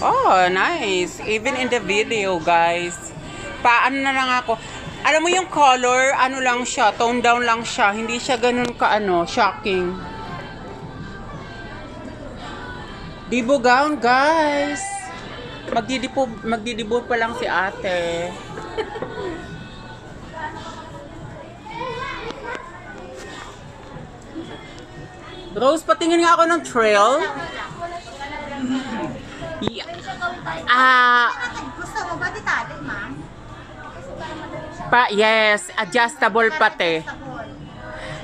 Oh, nice. Even in the video, guys. Paano na lang ako. Alam mo yung color, ano lang siya, tone down lang siya. Hindi siya ganun ka, shocking. Dibo gown, guys. Magdidibo pa lang si ate. Rose, patingin nga ako ng trail. Yeah. Gusto mo ba detalye, ma'am? Yes, adjustable pati.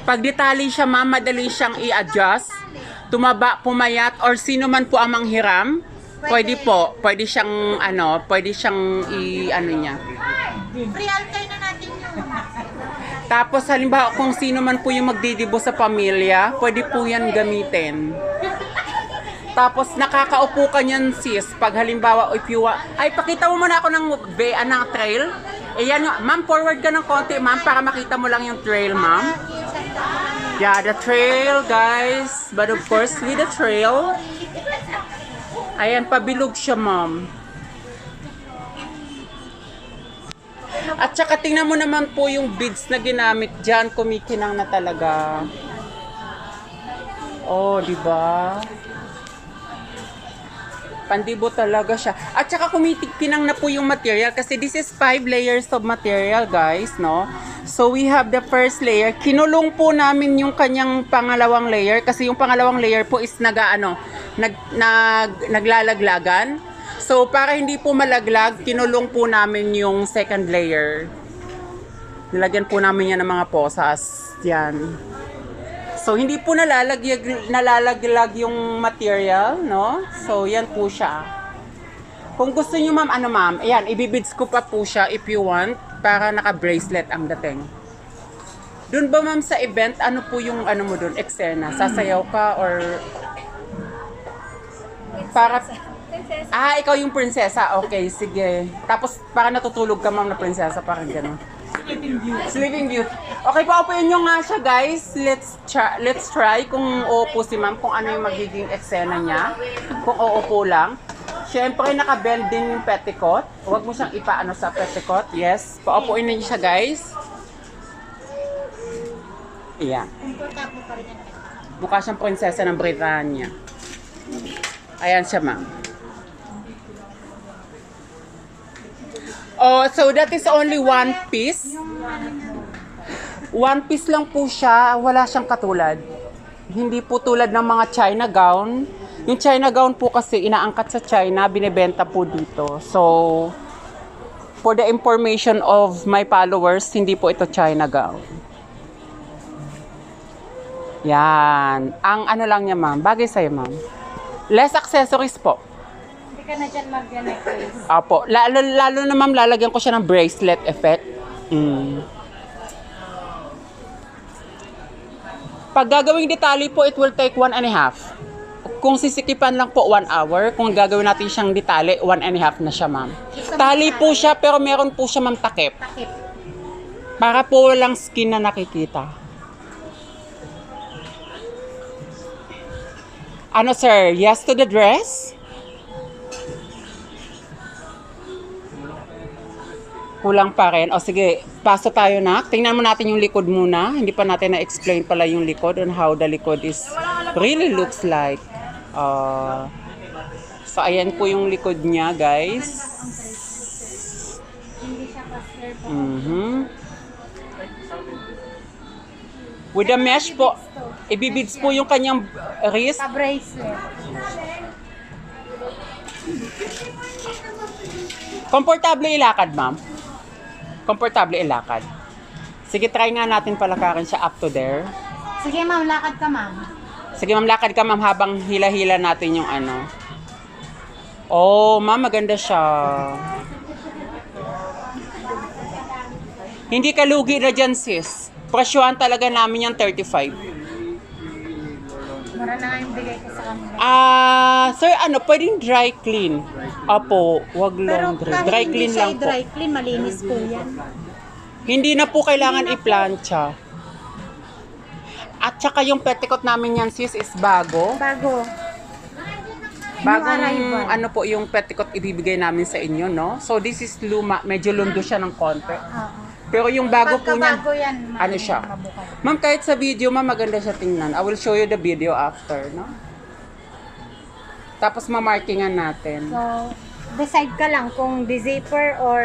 Pag detalye siya, ma'am, madali siyang i-adjust. Tumaba, pumayat, or sino man po ang manghiram, pwede po. Pwede siyang, niya. Free alter na natin yun. Tapos, halimbawa, kung sino man po yung magdidibo sa pamilya, pwede po yan gamitin. Tapos, nakakaupo ka niyan, sis. Pag halimbawa, if you ay, pakita mo muna ako ng trail. Ayan, ma'am, forward ka ng konti, ma'am, para makita mo lang yung trail, ma'am. Yeah, the trail, guys. But of course, with the trail, ayan, pabilog siya, ma'am. At saka tingnan mo naman po yung beads na ginamit dyan, kumikinang na talaga. Oh, di ba? Pandibo talaga siya. At saka kumikinang na po yung material kasi this is 5 layers of material, guys, no? So we have the first layer. Kinulong po namin yung kanyang pangalawang layer kasi yung pangalawang layer po is naglalaglagan. So para hindi po malaglag, kinulong po namin yung second layer. Nilagyan po namin yan ng mga posas. Yan. So hindi po nalalaglag yung material, no? So yan po siya. Kung gusto niyo, ma'am, ma'am, ayan, ibibids ko pa po siya if you want para naka-bracelet ang dating. Doon ba, ma'am, sa event, ano po yung mo doon, eksena? Sasayaw ka or para ikaw yung prinsesa. Okay, sige. Tapos para natutulog ka, ma'am, na prinsesa, parang gano'n. Sleeping Beauty. Okay, paupuin nyo nga siya, guys. Let's try kung uupo si ma'am, kung ano yung magiging eksena niya. Kung uupo lang. Siyempre, naka-bend din yung petticoat. Huwag mo siyang ipaano sa petticoat. Yes. Paupuin na niyo siya, guys. Ayan. Mukha siyang prinsesa ng Britanya. Ayan siya, ma'am. Oh, so that is only one piece. One piece lang po siya. Wala siyang katulad. Hindi po tulad ng mga China gown. Yung China gown po kasi inaangkat sa China, binebenta po dito. So, for the information of my followers, hindi po ito China gown. Yan. Ang ano lang niya, ma'am. Bagay sa'yo, ma'am. Less accessories po. Hindi ka na dyan mag-necklace. Apo. Lalo na, ma'am, lalagyan ko siya ng bracelet effect. Pag gagawing detalye po, it will take 1.5. Kung sisikipan lang po, 1 hour. Kung gagawin natin siyang detalye, 1.5 na siya, ma'am. Tali po siya, pero meron po siya, ma'am, takip. Para po walang skin na nakikita. Ano, sir? Yes to the dress? Kulang pa rin. O sige, paso tayo na. Tingnan mo natin yung likod muna. Hindi pa natin na-explain pala yung likod on how the likod is really looks like. So, ayan po yung likod niya, guys. With the mesh po, ibibids po yung kanyang wrist. Pa-bracelet. Komportable ilakad, ma'am. Komportable ilakad. Sige, try nga natin palakarin siya up to there. Sige, ma'am, lakad ka, ma'am. Sige, ma'am, lakad ka, ma'am, habang hila-hila natin yung ano. Oh, ma'am, maganda siya. Hindi ka lugi na dyan, sis. Presyohan talaga namin yung 35. Mura na nga yung bigay ko sa kanila. Sir, pwedeng dry clean. Apo, wag long dry. Dry clean lang po. Dry clean, malinis po yan. Hindi na po kailangan i-plancha. At saka yung petticoat namin yan, sis, is bago. Bago. Bagong arrival. ano po yung petticoat ibibigay namin sa inyo, no? So this is luma, medyo lundo siya ng konti. Oo. Pero yung bago po niyan, Pagkabago yan, ano siya? mabukay. Ma'am, kahit sa video, ma'am, maganda siya tingnan. I will show you the video after, no? Tapos mamarkingan natin. So, decide ka lang kung di-zipper or